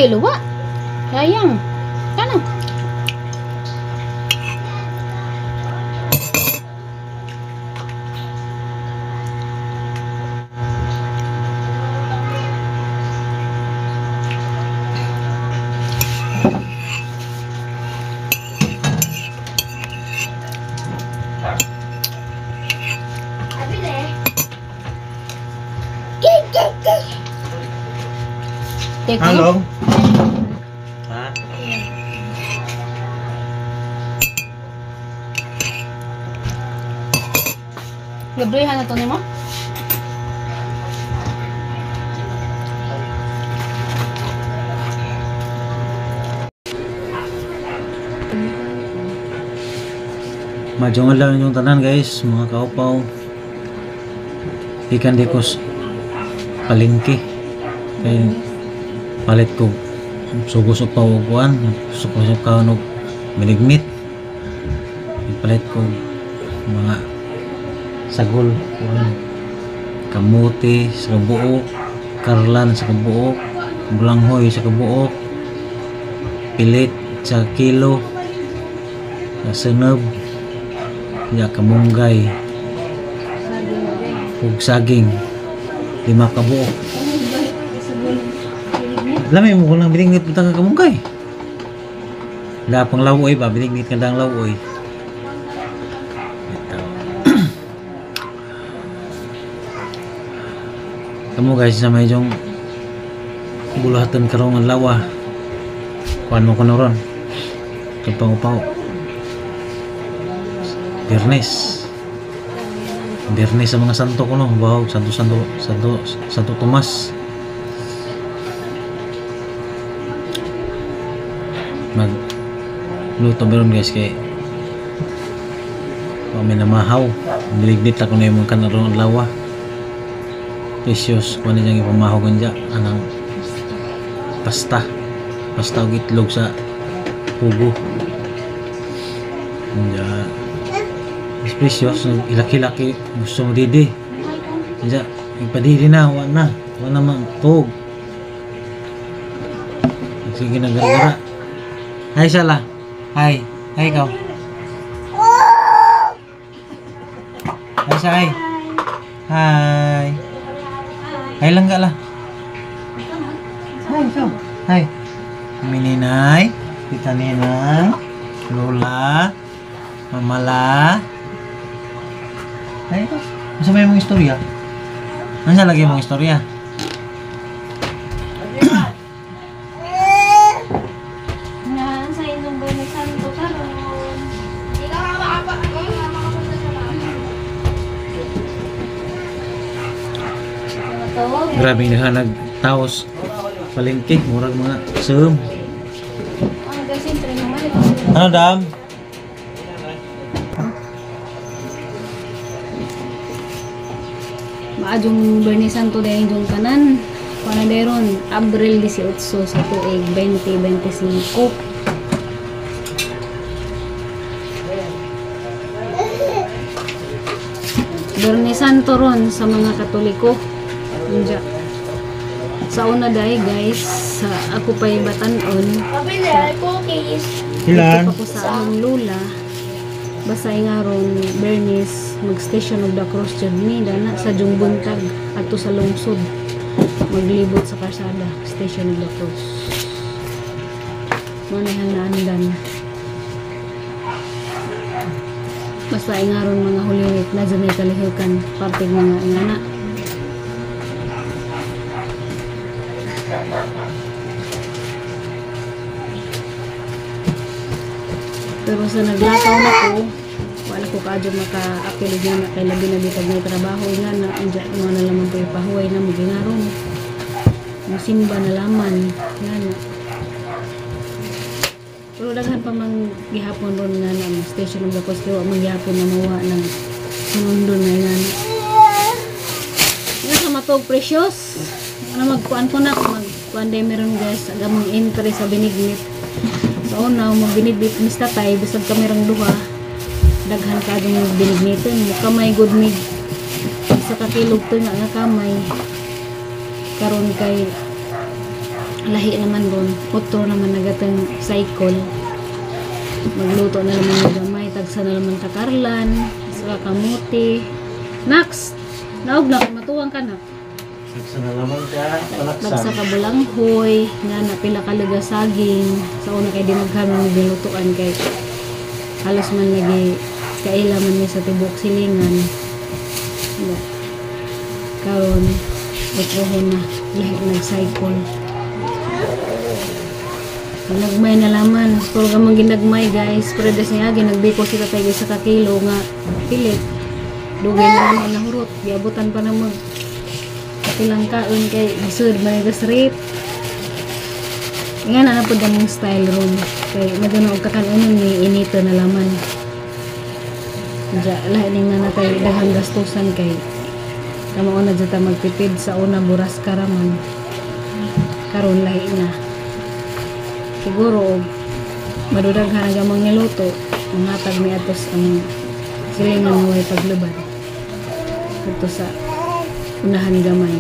Luwa. Sayang. Sana. Halo. Hah? Gabrihan na to ni mo? Majongan lang yung tanan guys, mga kaupaw. Ikan dikos palengke. Kaya palit ko sugo-sugo pa uguan, sugo-sugo ka no minigmit. Palit ko mga sagol, kamuti sa kabuok, karlan sa kabuok, bulanghoy sa kabuok, pilit sa kilo, seneb, ya kamunggay, ug saging, 5 kabuok. Lamay mo kung nang binigit mo ka kamunggay. Lapang lawoy ba, binigit ka dang lawoy. Kamu guys sa medyo bulatan karong lawa. Kuan mo ko na ron. Kapang-upaw. Biyernes sa mga santo ko no, bahog Santo Tomas. Mag luto meron guys kay may namahaw. Niligdit ako na yung mga kanarong lawa. Precious kung ano dyan ipamahaw dyan anang pasta o itlog sa pugo dyan. Precious ilaki-laki gusto mo didi dyan ipadidi na wala mantog. Sige na gara-gara. Hi Sala. Hi ikaw. Hi Say. Hi. Hi lang ka lah. Hi ikaw. Hi. Mininay, Tita Ninang, Lola, Mamala. Hi ikaw. Masa may mong istorya? Ano lagi mong istorya? Grabe na nagtaos palengke, murag mga sum. Ano dam? Maadjong Bernie Santo dahil yung kanan. Kuana deron Abril 18 sa tuig 2025. Bernie Santo ron sa mga Katoliko. Unja. Sa una dahil guys, sa ako pa'y batanon. Ilan? Ito pa ko sa among lula. Basta nga ron, Bernice, mag-station of the cross journey na sa Jungbuntag ato sa lungsod. Maglibot sa karsada, station of the cross. Manahang naandan. Basta nga ron mga hulirik na dyan ay kalihukan, parting mga ingana. Pero sa naglakaw na ko, wala ko kaadyo maka-apilid na kay labi na bitag may trabaho nga na andyan mo na lamang po ipahuway na maginaron. Masimba na laman. Yan. Pero Pero daghan pa mang gihapon ron nga na station of the coast kaya magyapon na mawa ng sunundon na nga. Nga sa matog precious. Ano magkuan ko na magkuan day meron guys agamang entry sa binignit. So now magbinignit mis tatay bisag kamerang duha. Daghan ka yung binigniton mo kamay good mig. Sa kakilog to nga kamay. Karon kay lahi naman ron, otro naman nagatang cycle. Magluto na naman yung gamay, tagsa na naman takarlan, sa kamuti. Next, naog na, matuwang ka na. Tagsa na naman ka, Tagsa ka bulanghoy, nga napila kalaga saging. Sa una kay dinaghan ng bilutuan kay halos man lagi kailaman niya sa tibok silingan. Karon, otrohon na, lahi nag-cycle. Ginagmay na laman. Puro ka mong ginagmay guys. Pero des niya, ginagbiko sila tayo sa kakilo nga pilit. Dugay na naman nahurot. Giabutan pa na mag kapilang kaon kay isud man ito straight. Nga na po daming style room. Kay madunong kakanunan ni inito na laman. Diya, lahat na natay daghang gastusan kay kamauna dyan ta magtipid sa una buras karaman. Karon lahi na. Siguro madudang hanaga mga niluto ang hatag ni atos ang silingan na way paglubad ito sa unahan gamay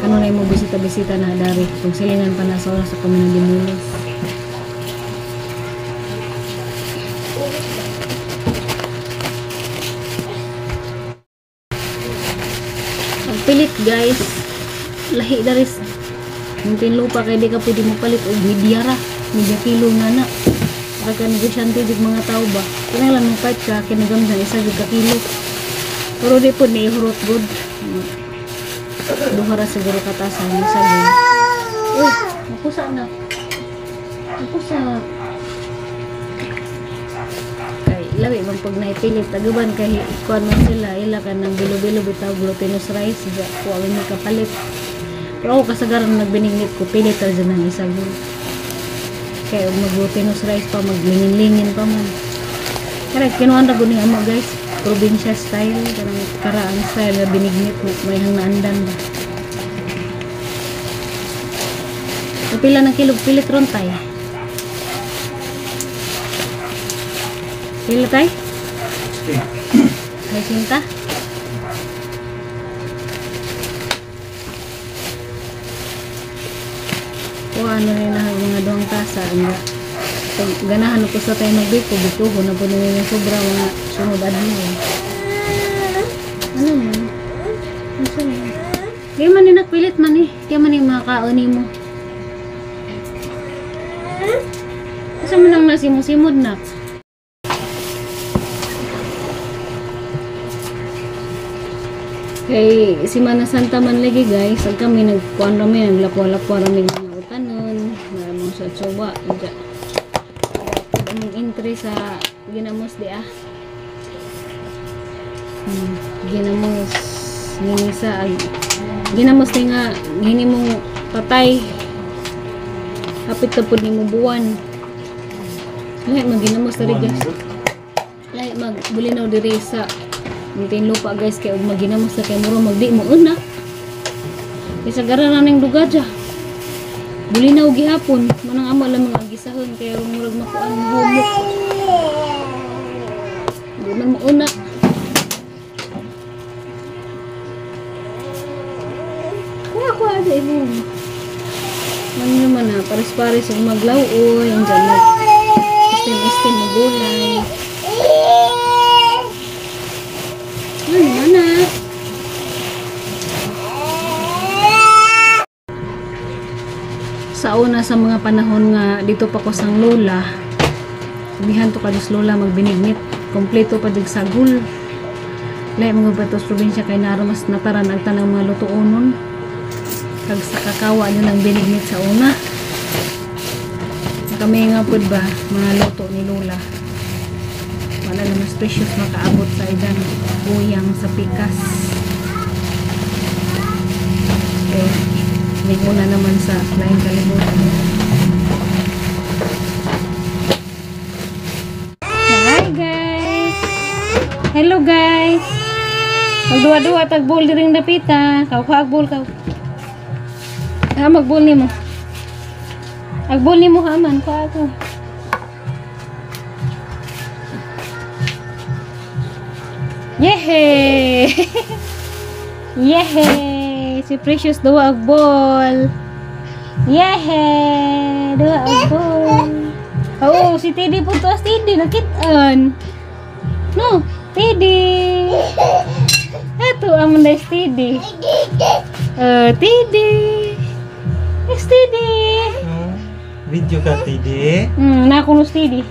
ano na yung bisita-bisita na dari kung silingan pa nasa oras sa kami na dimulos ang pilit guys lahi daris yung tinlupa kaya di ka pwede mapalit o media kilo na na pagka negosyante di mga tao ba kaya lang mong kahit ka kinagamit na isa ka kilo pero di po ni hurot good duhara siguro katasan isa din uy makusa na makusa kay labi bang pag naipilit tagaban kay ikuan man sila ila ka ng bilo-bilo bitaw glutinous rice kuha may kapalit. Pero ako kasagaran nagbinignit ko, pilit talaga ng isang yun. Kaya mag-glutinous rice pa, maglingin-lingin pa man. Kaya kinuhan na guning ama guys, probinsya style, karaan style na binignit mo, may hang naandan ba. Kapila ng kilog, pilit ron tayo. Pilit tayo? Ay sinta? O ano rin na mga doang tasa nga ganahan ko sa tayo magbiko bituho na po nila yung sobra mga sunod adlaw ano man ano man kaya man yung nakpilit man kaya man yung mga kaoni mo kasi man ang nasimod-simod na kay si Mana Santa man lagi guys ang kami nagkuhan rami naglakwa-lakwa rami tanon na mo sa tsoba ja among entry sa ginamos di ginamos ngini sa ginamos ni nga ngini mong patay hapit ta pud nimo buwan lahi maginamos diri guys lahi magbulinaw diri sa muntin lupa guys kay og maginamos sa kay muro magdi mo una isa gara ning duga ja bulinaw gihapon manang ama lang mga gisahon kaya murag makuan humok di man mauna kuha sa ibo man naman na pares-pares ang maglaw oy ang dyan istim mo gulay ano mana sa una sa mga panahon nga dito pa ko sang lola sabihan to kadus lola magbinignit kompleto pa dig sagul lay mga batos probinsya kay naro mas nataran ang tanang mga lutuonon kag sa kakawa nyo ng binignit sa una kami nga pud ba mga luto ni lola wala na mas precious makaabot sa idan uyang sa pikas okay. May una naman sa laing kalimutan Hello guys. Magduwa-duwa tag bowl diring dapita. Kau bowl kau. Magbol nimo. Agbol nimo haman ko ako. Yehe! Yehe! Si Precious duwa og ball. Yehe! Duwa og ball. Oh, si Teddy po to. Teddy, nakitaan. No, Teddy. Ato, amon na Teddy. Teddy. Yes, Teddy. Video ka, Tidi. Nakunos Teddy.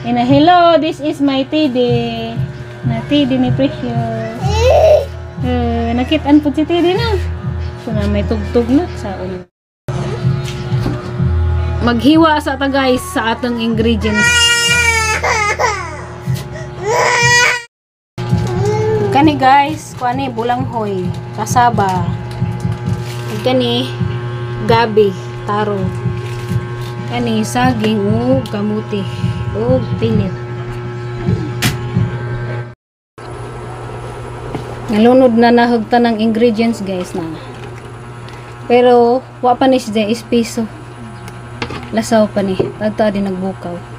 Ina, hello, this is my Teddy. Na Teddy ni Precious. Nakitaan po si Teddy na. So na may tugtog na sa ulo. Maghiwa sa ta guys sa atong ingredients. Kani guys, kuani bulanghoy, kasaba. Kani gabi, taro. Kani saging ug kamuti ug pilit. Nalunod na nahugtan ng ingredients guys na. Pero wa pa ni siya ispiso. Lasaw pa ni. Tagta din nagbukaw.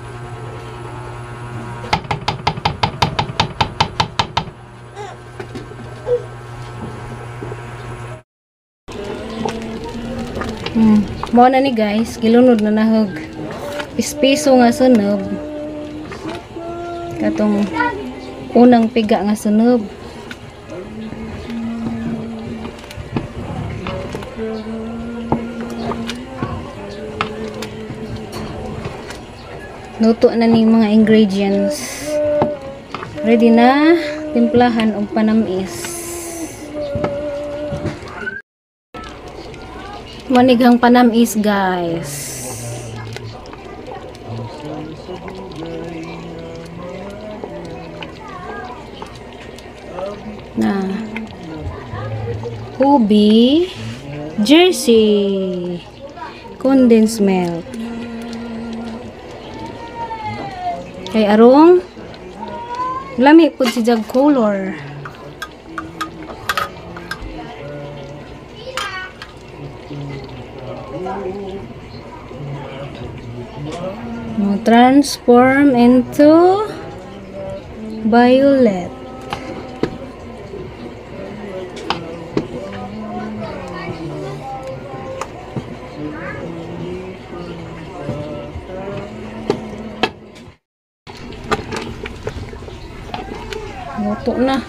Mo na ni guys, gilunod na nahog. Ispiso nga sunob. Katong unang piga nga sunob. Luto na ni mga ingredients. Ready na timplahan og panamis. Manighang panamis guys. Na ubi, jersey, condensed milk. Kay arong lami pud si jag color. Mo transform into violet. Luto na.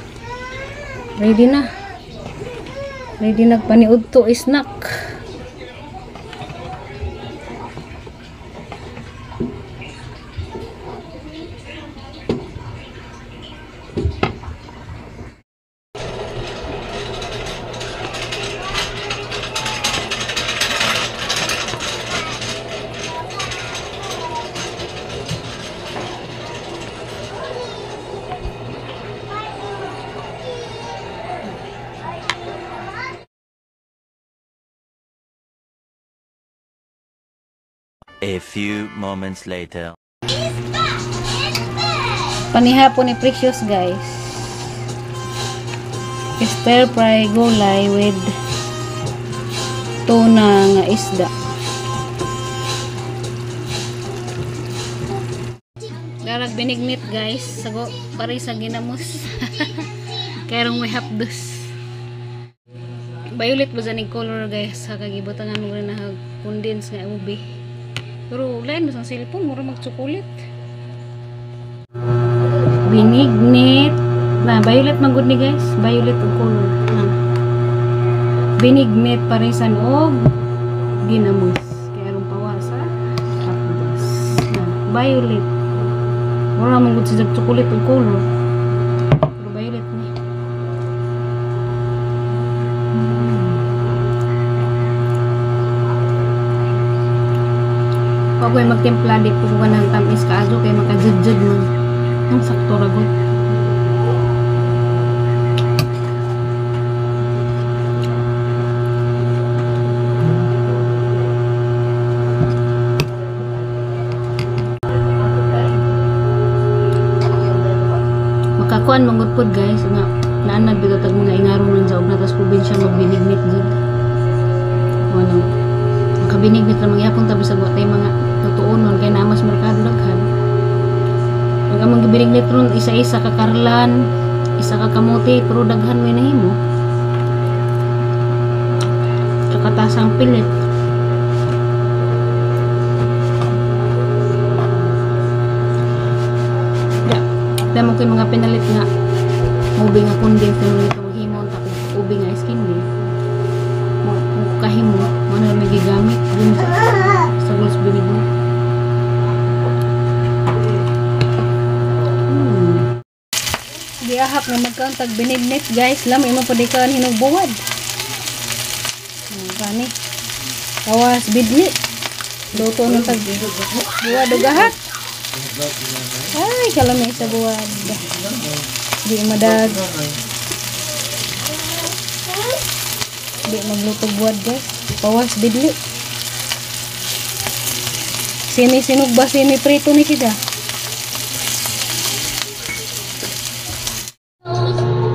Ready na. Ready nagpaniud to snack. A few moments later. Panihapon ni Precious guys. Stir fry gulay with tuna nga isda. Darag binignit guys. Sago pare sa ginamos. Karong may hapdos. Violet ba zanig color guys. Sa kagibutangan mo rin na condense nga ubi. Pero lain mo sa cellphone, mura mag-chocolate. Binignit. Na, violet man good ni guys. Violet o color. Na. Binignit parisan og ginamos. Kaya arong pawasa. Tapos. Na, violet. Mura man good sa chocolate o color. Pero violet ni. Pag may magtimpla di po ka ng tamis kaaso kay makajud-jud man. Ang sakto ragot. Kakuan mangudpod guys nga naanad bitaw tag mga ingaron lang sa og natas probinsya magbinignit gid. Ano? Makabinignit ra mangyapon tabi sa watay mga tutuonon kay na mas merkado daghan. Ang among gibinignit ron isa-isa ka karlan, isa ka kamote pero daghan may nahimo. Katasang pilit. Damo ko mga pinalit nga ubi nga kundin sa mga itong himon tapos ubi nga skin din kahimo ano may gigamit dun sa gulos bibig mo. Diahap nga magkantag binignit guys lam imo pa di ka hinugbuwad kani kawas bidli luto ng tag buwad o gahat. Ay, kalamay sa buwad. Di madag. Di magluto buwad guys. Pawas bidli. Sini-sinog ba sini-prito ni sida?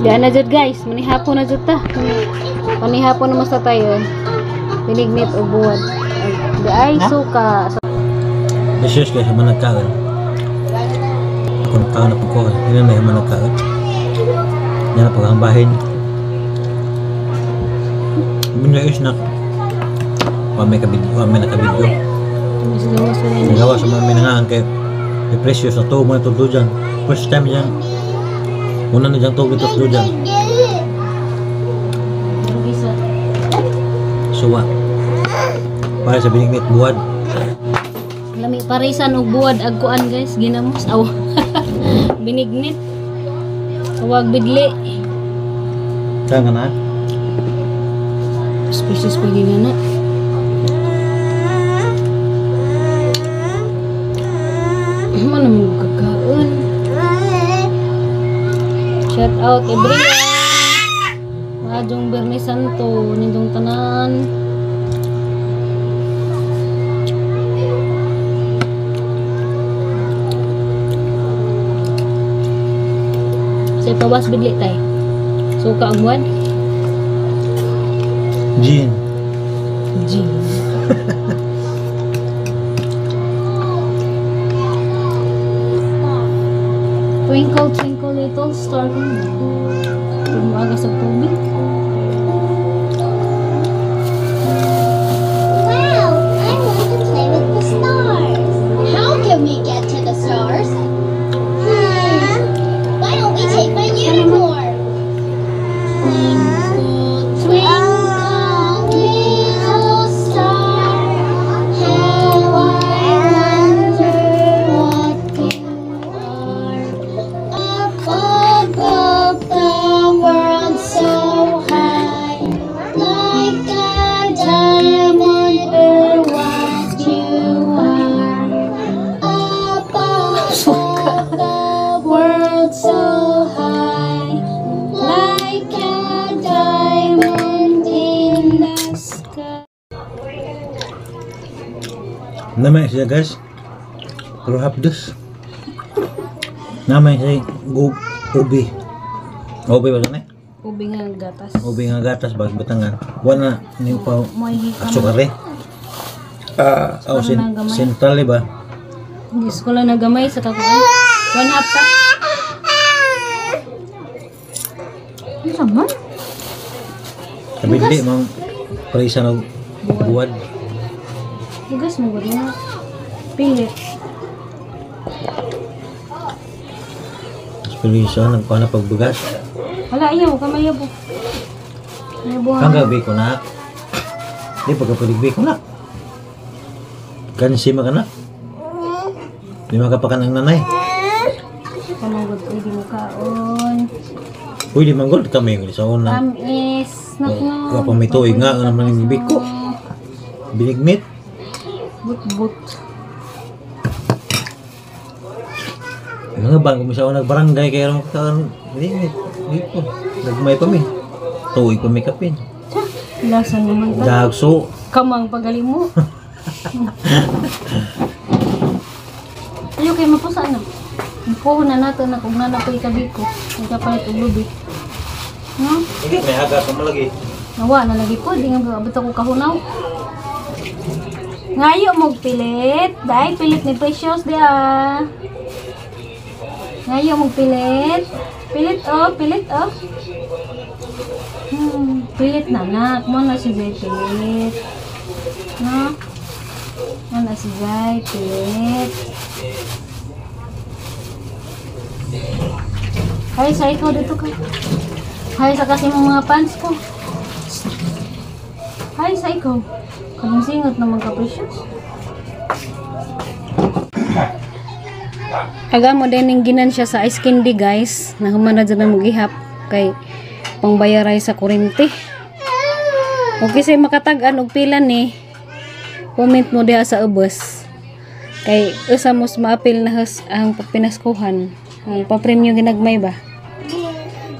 Diyan na dyan guys. Manihapon na dyan ta. Manihapon na mas na tayo. Binignit o buwad. Di ay suka. Yesus guys, managkaon. Kung taon na po ko, yun na yung managkaon. Yan na paghambahin. Binayos na. May nakabidyo. Nagawa sa mga minangaan kay precious na to, mga tulo dyan. First time dyan. Una na dyan to, ito tulo dyan. Suwa. Para sa binignit buwad. Lami parisan og buwad agkuan guys ginamos aw binignit huwag bidli Kaya na species pwede nga na ano mo kakaon shout out everyone Majong Bernie Santo nindong tanan. Sa pawas bidli tay. Suka ang buwan. Jean. Jean. Twinkle, twinkle, little star. Tumaga sa tubig. Wow, I want to play with the stars. How can we get to the stars? Why don't we take my unicorn? Twinkle, twinkle, little star, how I wonder what you are. Up above the world so high, like a diamond, you're what you are. Up above the world so high, like a diamond in the sky. Namanya siya guys. Pero hapdos. Namanya siya ubi. Ubi ba ito? Ubi nga gatas. Ubi nga gatas bag batangan. Wala ni pa Moy asukare. Sentral ba? Hindi ko lang nagamay sa kakuan. 1/2 ka. Ano saman? Kabili mang parisa ng buwad. Bugas mo ba na? Pilit. Parisa nagpana pagbugas. Wala ayaw, kamay po. Ang gabi ko na. Di pagkapaligbi ko na. Kansima ka na. Di makapakan ang nanay. Pamagod ko hindi mo kaon. Pwede manggol kami yung sa una. Tamis. Naku. Kapag may tuig nga naman yung bibig ko. Binignit. But. Mga bang kumisa ako nagbarangay kaya naman kakaan. Binignit. Dito. Nagmay pa mi. Tuig pa may kapin. Lasa naman ta. Dagso. Kamang pagaling mo. Ayaw kayo mapusaan na. Kuha na nato na kung nanapoy kabiko. Nagkapalit og lubi. No? Hindi, may haga ka malagi. Nawa na lagi po, di nga abot ako kahunaw. Ngayo mong pilit. Dahil pilit ni Precious dia. Ngayo mong pilit. Pilit oh, pilit oh. Pilit na anak. Mo na si Zay pilit. No? Mo na si Zay pilit. Hay sa ikaw dito ka. Hay sa kasi mga fans ko. Hay sa ikaw. Kanong singot naman ka, Precious. Aga mo din yung ginan siya sa ice candy, guys. Nahuman na dyan na mag-ihap. Kay pangbayaray sa kurente. Okay say makatag-an og pila ni. Comment mo diha sa ubos. Kay usa mo maapil na ang pinaskuhan. Ang pa-premium ginagmay ba?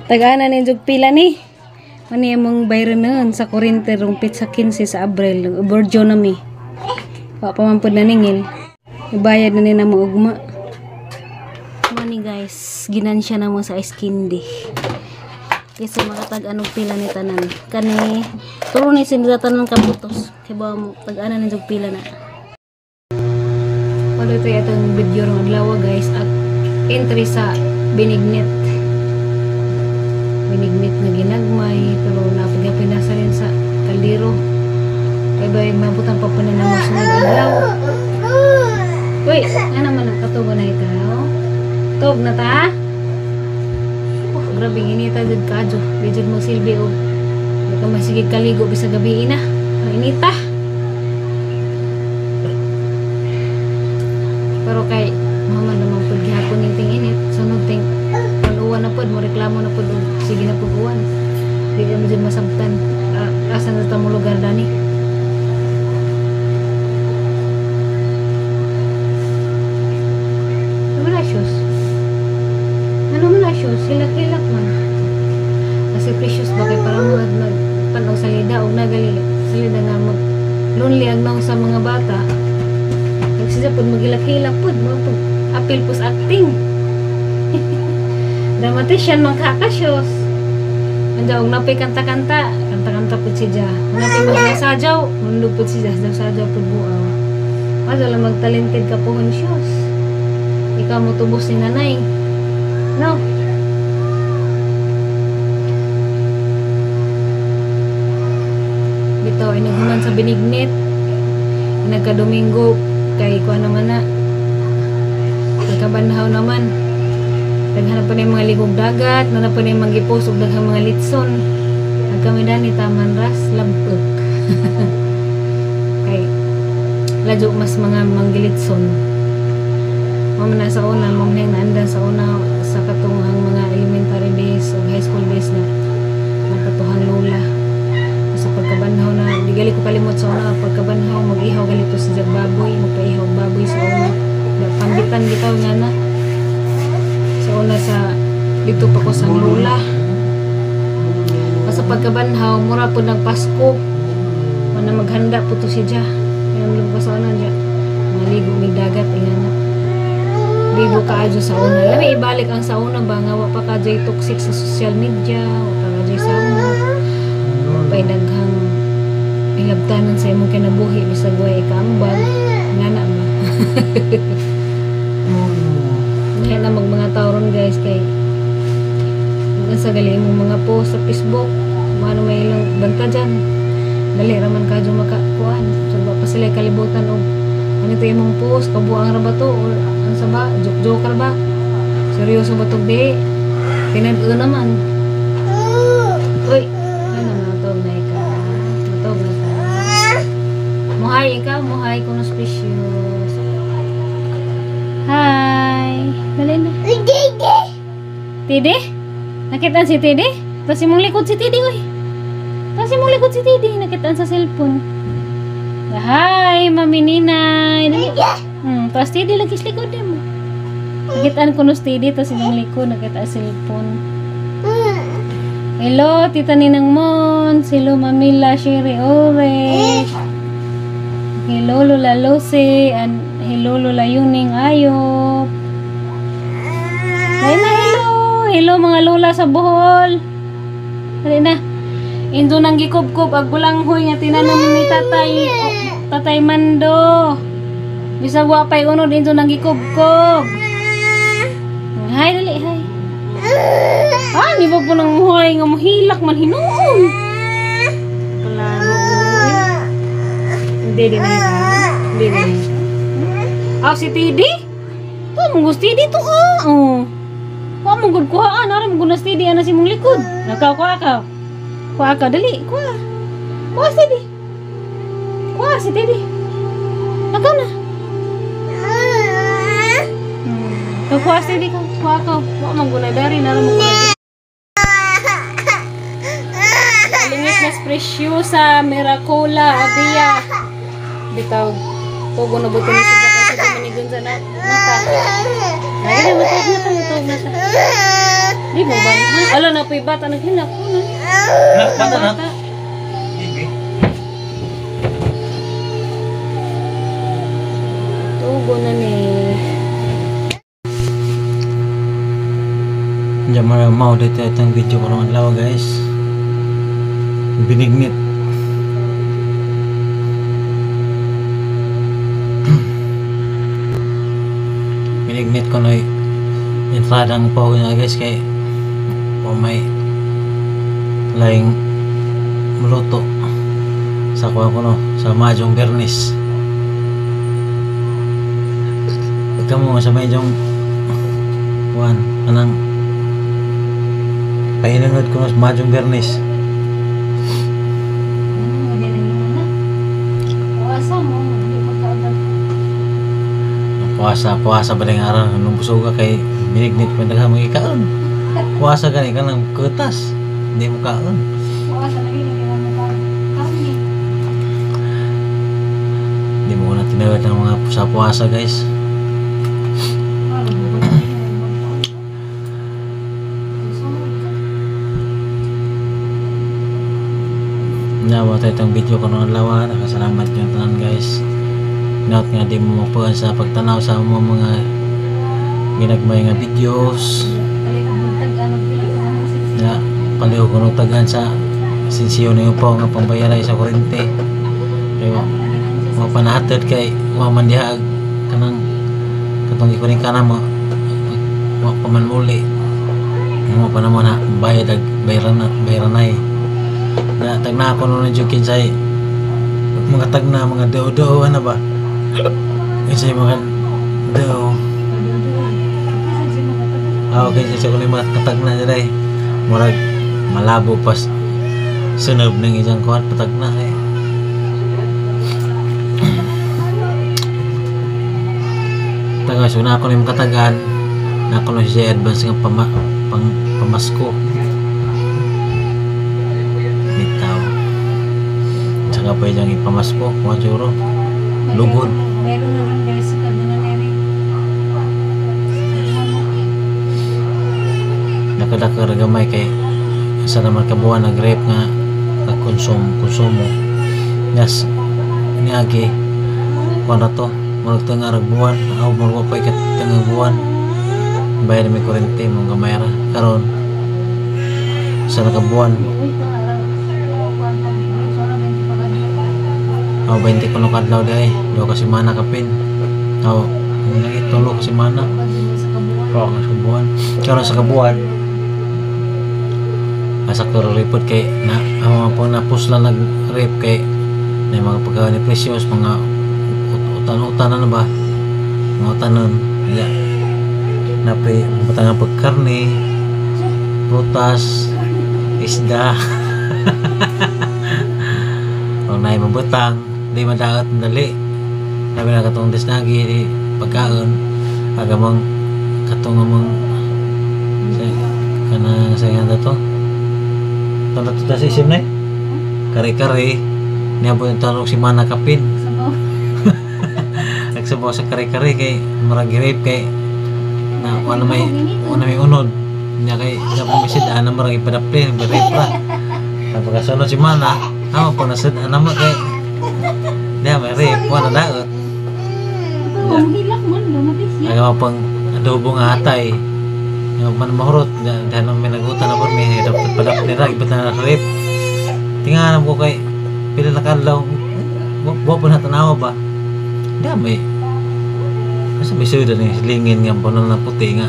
Tagaan na ninjog pila ni. Mani among bayranon sa kurente rumpit sa 15 sa Abril. Uborjo na mi. Wa pa man pud naningil. Ibayad na ni na mo ugma. Mani guys, ginan siya na mo sa ice candy. Kasi makatag-an og pila ni tanan. Kani turo ni sinda tanan kabutos. Kay ba mo tag-anan ninjog pila na. Wala ito itong video ng adlaw guys at entry sa Benignit na ginagmay pero napagapin na sa rin sa kaldero kaya ba yung mabutan pa po na ng sunod adlaw. Uy, nga naman ang katubo na ikaw tog na ta grabe inita dyan kadyo di dyan mo silbi o hindi ka masigig kaligo bisa gabi na inita pero kay maman naman pag gihapon yung ting init sunod ting panuwan na pod mo reklamo na pod sige na pod uwan di ka mo dyan masabtan asan na tamo lugar dani ano man shoes hilak-hilak man kasi Precious ba kay para mo panaw salida o nagali salida nga mag lonely ang naong sa mga bata nagsisa pod magilak-hilak pod mo pod apil pos acting dramatician man kakasyo's andaw napay kanta-kanta pod siya napay magsasadyaw mundog pod siya sadyaw pod buaw madala magtalented ka pohon shoes ikaw mo tubos ni nanay no bitaw inaghuman sa Benignit nagka-Domingo kay kuha naman na nagkabanhaw naman naghanap pa na yung mga ligog dagat nanap pa na yung mga gipos ug daghang mga litson nagkamida ni taman ras labog kay ladyo mas mga manggilitson mama na sa una mong nang naandan sa una sa katong ang mga elementary days o high school days na napatuhang lola sa pagkabanhaw na di gali ko kalimot sa una pagkabanhaw mag-ihaw gali to sa baboy magpaihaw baboy sa una pambitan bitaw nga na sa una sa dito pa ko sa lola sa pagkabanhaw mura po nagpasko na maghanda po to siya yung lumpas sa una niya maligo may dagat ingana libo ka adyo sa una. Labi ibalik ang sa una ba nga wa pa ka jay toxic sa social media, wa pa ka jay samot. Pay daghang ilabtanan sa imong kinabuhi bisag way ikaambag ngana ba. Dahil na mga tawron guys kay nasa gali imong mga post sa Facebook, mano may ilang banta dyan. Dali raman ka adyo makakuan. So wa pa sila kalibutan og ano to imong post kabuang ra ba to or sa ba? Joker ba? Seryoso ba ito? Di. Pinag-o naman. Uy. Ano na ito? Ito na ka. Muhay ikaw. Muhay ko na specious. Hi. Dali na. Tidi? Nakitaan si Tidi? Tapos imong likod si Tidi. Uy. Tapos imong likod si Tidi. Nakitaan sa cellphone. Hi, Mami Ninay. Tapos Tidi lagi sa likod mo. Nakitaan ko nos Tidi, tapos ilang likod, nakita sa cellphone. Hello, Tita Ninang Mon. Hello, Mamila Sherry Ore. Hello, Lola Lucy. And hello, Lola Yuning Ayop. hello mga lola sa Bohol. Dali na. Indo nang gikubkob ag bulanghoy nga tinanong ni Tatay Mando. Bisag wa pay unod indo nang gikubkob. Hay dali, hay. Di ba po nang hoy nga mohilak man hinuon. Plano. Hindi din na. Hindi din. Si Tidi? To mong gusto Tidi to Kuha mong gud kuhaan, ara mong gunas Tidi ana si mong likod. Kuha ka dali, kuha. Kuha si Tidi. Kuha si Tidi. Nakaw na. Kuha si Tidi ka. Kuha ka. Kuha mong gunay dari na mong gunay. Lingit mas Preciosa, Miracola, Abia. Bitaw. Tugo na buto ni Sida kasi dumanigon sa mata. Ay, mata. Di mo ba? Ala na po'y bata naghinap. Bata na. Tugo na ni. Diyan mau dito itong video ko naman lawa guys. Binignit. Binignit ko na infradang po na guys kay may laing muluto sa kuha ko no sa Majong Bernis. Ikaw mo sa Majong kuhan anang pahinunod ko no sa Majong Bernis. Puasa ba ng araw nung busog ka kay binignit pa nagha mo ikaon. Puasa gani ka ng kutas, hindi mo kaon. Puasa na yun, hindi mo karne. Hindi mo na tinawag ng mga puasa guys. Nawa tayo itong video ko noong lawa. Nakasalamat yung tanan guys. Note nga di mo mapuan sa pagtanaw sa mga ginagmay nga videos na paliho ko nung tagan sa sinsiyo na yung po nga pambayaray sa kurente pero mga panahatid kay waman dihag kanang katong ikuning ka na mo paman muli mo pa naman na bayad ag bayranay na tagna ako nung nadyokin say mga tagna mga do ano ba kasi mga do okay kasi ko mga katagna dyan murag malabo pas sunod ng isang kuhat patagna taga so na ako na yung katagan na ako na siya advance ng pamasko bitaw saka pa yung ipamasko kuha juro lugod Meron na rin guys sa kanya na Mary. nakadakar gamay kay sa naman kabuhan nag-rape nga konsumo yes niagi kuha na to marag tangarag buwan o marwapay kat tangang buwan bayad may kurente mong gamayra karon sa nakabuwan o 20 ko nung kadlaw dahi do kasi mana kapin o nagitulo kasi mana o sa kabuwan karon sa kabuwan asa ko report kay na po napusla nag-rape kay na mga pagkawan ni Precious mga utan-utanan na ba mga utanan ya napi batangan pagkarne prutas isda o na mabutang di madaot dali nabi na katong disnagi di pagkaon agamang katong amang kana sa nga to tanda to sa isim na kare-kare niya po yung tanong si Mana Kapin nagsabaw sa kare-kare kay marag-rape kay na kung ano may unod niya kay sa pumisidaan na marag ipadaplin nag-rape ra pagkasunod si Mana ako po nasidaan naman kay niya may rape po na daot Hilak man, lumatis yan. agawa pang adobo nga hatay Yung mahurot, dahil nang may nagutan na po, may dapat pala nila, iba't na rip. Tingnan ko kay, pila na kadlaw, buwa po na tanawa ba? Hindi may, nasa may suda na yung silingin nga, puno na puti nga.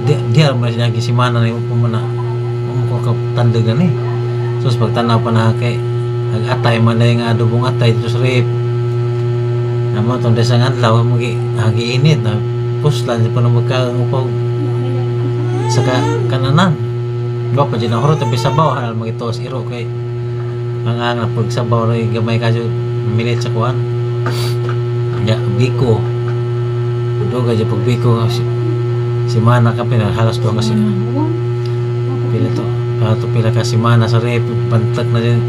Di alam na siya, kisimana na yung pumana, tandagan eh. So, pag tanaw pa na kay, atay man na yung adobong atay dito sa rip. Naman itong desang adlaw, mag-iinit na, puslan, di pa na magkakagupaw sa kananan. Bawa pa dyan ang hurot, tapi sabaw, halal mag-itos, iro kay, ang na pag sabaw na gamay ka dyan, milit sa kuhan. Ya, biko. Doga dyan pag biko, si mana ka halas doon kasi, pila to, pila ka si mana sa rep, pantak na dyan.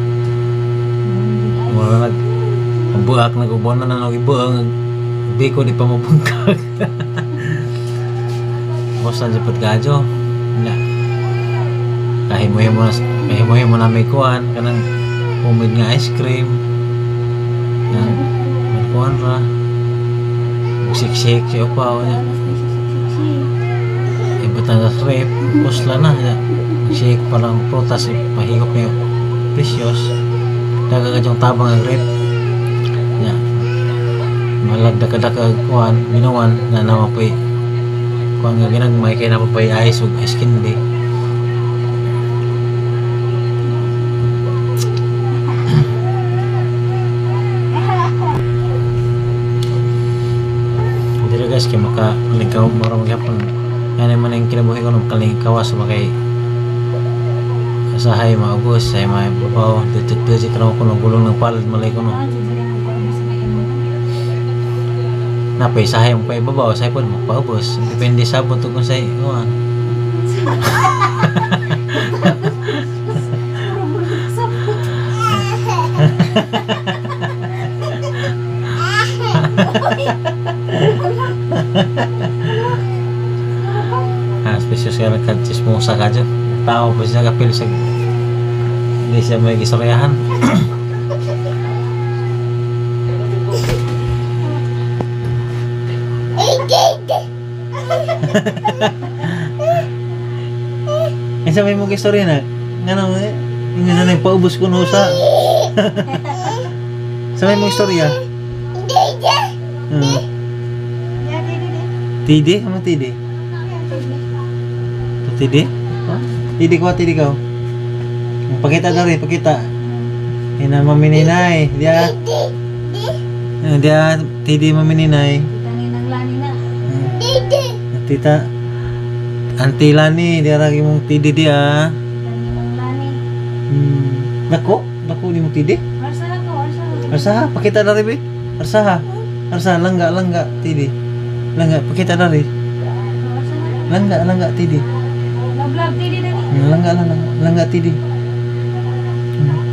Wala magbuak na gubuan na nag-ibuang, biko di pa mabungkag. Bosan dapat gajo. Ya. Kahimuhin mo na may kuhan kanang humid nga ice cream. Yan. May kuhan ra. Siksik siya pa niya. Ibutang sa rep, pusla na ya. Shake pa lang prutas pahigop niya. Precious. Dagagajong tabang ang rep. Ya. Malagdaka-daka kuhan, minuan na namapay. Kung nga ginagmay kaya napapay ice o ice candy. Dito guys kaya makalingkaw marang maghapon. Yan naman yung kinabuhi ko ng kalingkawas makay asahay maubos ay may babaw dito ka naman ko ng gulong ng palad malay ko no. Napay sahay mo pa ibabaw, sahay po magpaubos. Depende sa abot kung sahay. Uwan. Spesius ka nagkachismosa ka dyan. Tao pa siya kapil sa hindi siya may gisaryahan. Sabay mo kistorya na nga naman hindi na nagpaubos ko nusa. Sabay mo kistorya Tidi? Ano tidi? Tidi? Tidi ko pakita na rin, pakita ina mamininay dia tidi mamininay tita Auntie Lani, dia lagi mong tidi dia. Dako di mong tidi. Arsaha, pakita na rin be. Arsaha, langga tidi. Langga, pakita na rin. Langga tidi. Langga tidi.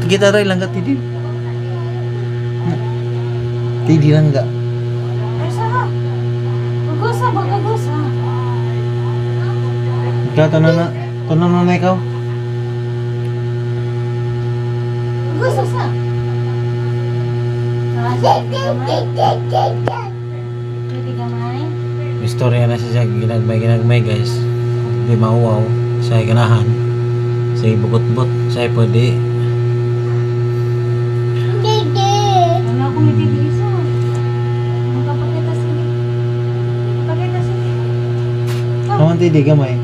Pakita na rin langga tidi. Tidi langga. Ikaw, tanan na ikaw. Gusto sa? Istorya na siya ginagmay guys. Hindi mauwaw. Siya ganahan. Siya bukot-but. Siya pwede. Ano ako may titisa? Magkapakita sige. Pakita sige. Naman tidi gamay.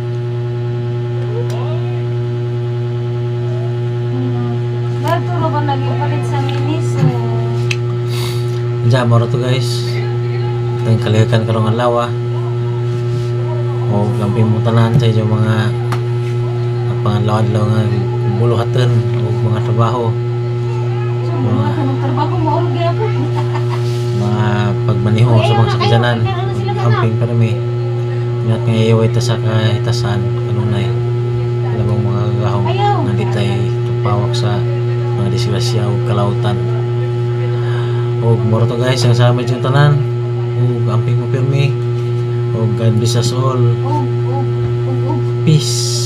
Turo ko nag-ipalit sa minis. Diyan mo to guys. Ito yung kalihakan karong alawa. O lamping mo tanan sa iyo mga pangalaw-adlaw nga buluhatan o mga trabaho. Trabaho mo ulo gyapon. Mga pagmaniho sa mga sakyanan. Camping permi. Ingat nga iaway ta sa kahitasan kanunay. Alam mga gagahong nanditay tupawak sa mga disgrasya o kalautan. O moro to guys ang sama yung tanan. O amping mo pirmi. O God bless us all. Peace.